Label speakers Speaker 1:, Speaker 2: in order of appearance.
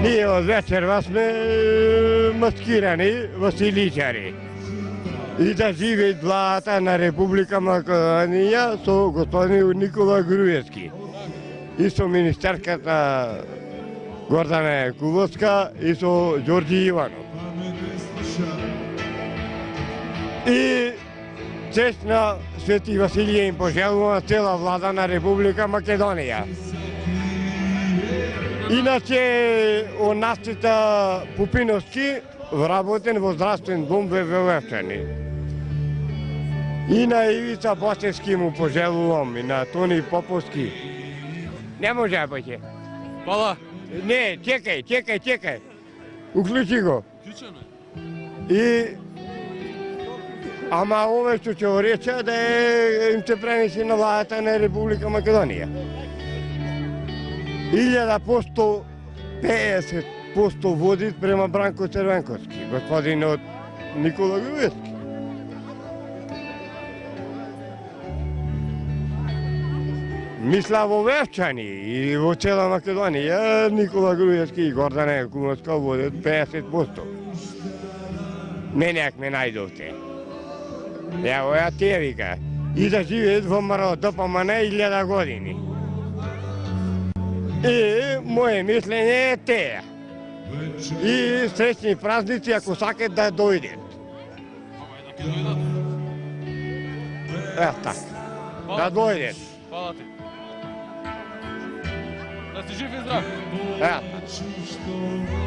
Speaker 1: Ние od večera sme maskirani Vasiličari. I da živi vlada na Republika Makedonija со господин Никола Груевски. И со министерката Гордана Якубовска и со Đorđe Иванов. И чест на Свети Василije им пожелувам цела влада на Република Македонија. Иначе, о Настита Пупиновски, вработен во здравствен дом во Вевчани. И на Ивица Босевски му пожелувам, и на Тони Поповски. Не може да бъде.
Speaker 2: Hvala.
Speaker 1: Не, чекай. Уклучи го.
Speaker 2: Ključano je.
Speaker 1: И... Ама ове што ќе го рече да им се пренеси на владата на Република Македонија. 1050% води према Бранко Црвенковски, господин од Никола Груевски. Мисля во Вевчани и во цела Македонија, Никола Груевски и Гордана Якубовска водат 50%. Мене ме најдовте. Evo ja tevika. I da žive во ДПМН 1000 години. И моje мислење е теја. И среќни празници ако сакат да дојдат. Ево така. Да дојдат.
Speaker 2: Hvala ti. Da si živ i zdrav.
Speaker 1: Evo така.